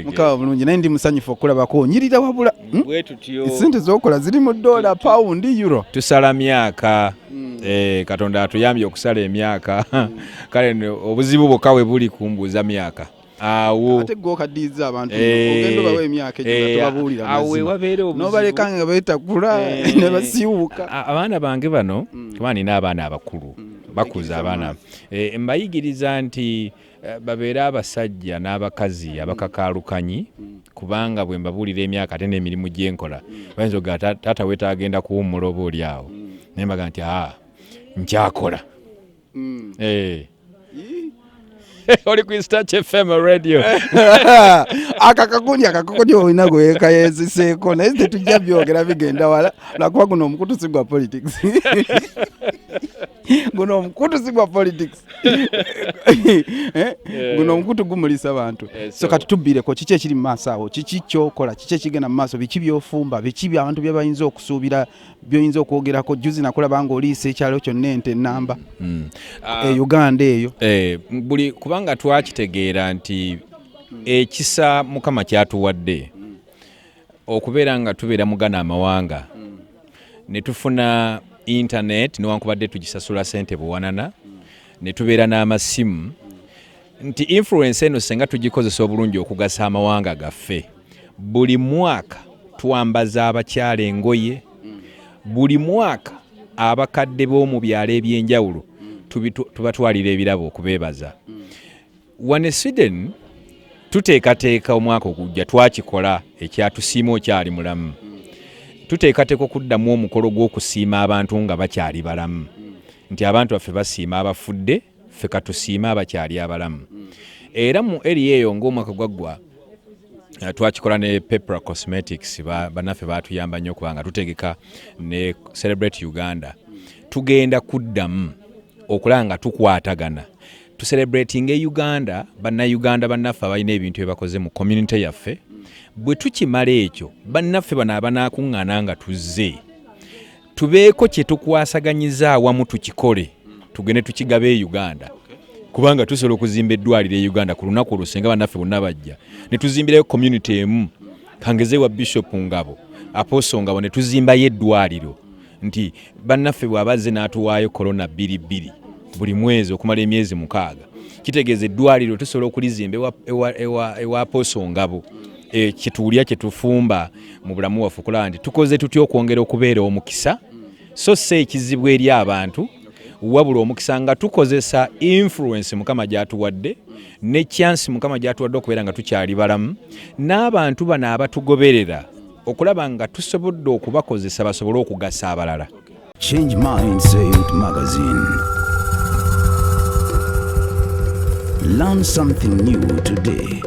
Mukaba bulungi naye ndi musanyufu okulabako nyirira wabula sente zokola ziri mu $, paundi, euro. Tusala myaka Katonda atuyambye okusala emyaka kale obuzibu bwokawe buli kumbuza myaka awo ate gwokaddiza abantu ogendo bawe emyaka egyo tubabuulira nobaleka nga betakula ne basiiwuka. Abaana bange bano kuba nina abaana abakulu bakuza abaana mbayigiriza nti babeere abasajja n'abakazi abakakaalukanyi kubanga bwe mbabuulira emyaka ate n'emirimu gyenkola bayinza oga taata wetagenda kuwummula oba oli awo naye mbaga nti nkyakola. Oli ku Star FM radio akakakuni olina gwekayeziseeko naye tetujja byogera bigenda wala lwakuba guno omukutu si gwa politics guno omukutu si gwa politics guno omukutu gumulisa bantu. So kati tubbireko kiki ekiri mu maaso awo, kiki kyokola, kiki ekigenda mu maaso, biki byofumba, biki abantu bye bayinza okusuubira byoyinza okwogerako. Juzi nakulaba nga oliisa ekyalo kyonna ente ennamba Uganda eyo buli kubanga twakitegeera nti ekisa Mukama kyatuwadde okubeera nga tubeera mugana amawanga ne tufuna internet newankubadde tugisasula sente buwanana ne tubeera n'amasimu nti influence eno senga tugikozesa obulungi okugasa amawanga gaffe. Buli mwaka twambaza abakyala engoye, buli mwaka abakadde b'omu byalo ebyenjawulo tubatwalira ebirabo okubeebaza. Wane Sweden tuteekateeka omwaka ogujja twakikola ekyatusiima okyali mulamu. Tuteekateeka okuddamu omukolo gw'okusiima abantu nga bakyali balamu nti abantu baffe basiima abafudde ffe katusiima abakyali abalamu. Era mu eri eyo ng'omwaka gwaggwa twakikola ne Pepra Cosmetics bannaffe baatuyamba nnyo kubanga tutegeka ne Celebrate Uganda. Tugenda kuddamu okulaba nga tukwatagana tucelebrating Uganda, bannayuganda bannaffe abalina ebintu bye bakoze mu community yaffe. Bwe tukimala ekyo bannaffe bano abanaakuŋŋaana nga tuzze tubeeko kye tukwasaganyiza awamu tukikole tugende tukigabe e Uganda kubanga tusobola okuzimba eddwaliro e Uganda ku lunaku olwo singa bannaffe bonna bajja ne tuzimbirayo community emu kangeze wa Bishop Ngabo Apostle Ngabo ne tuzimbayo eddwaliro nti bannaffe bw'abazze n'atuwaayo corona 2 buli mwezi okumala emyezi 6 kitegeeza eddwaliro tusobola okulizimba ewa Apostle Ngabo kituulya kye tufumba mu bulamu waffe okulaba nti tukoze tutya okwongera okubeera omukisa so si ekizibu eri abantu wabula omukisa nga tukozesa influence Mukama gy'atuwadde ne chance Mukama gy'atuwadde okubeera nga tukyali balamu n'abantu bano abatugoberera okulaba nga tusobodde okubakozesa basobole okugasa abalala. Change Mindset Magazine. Learn something new today.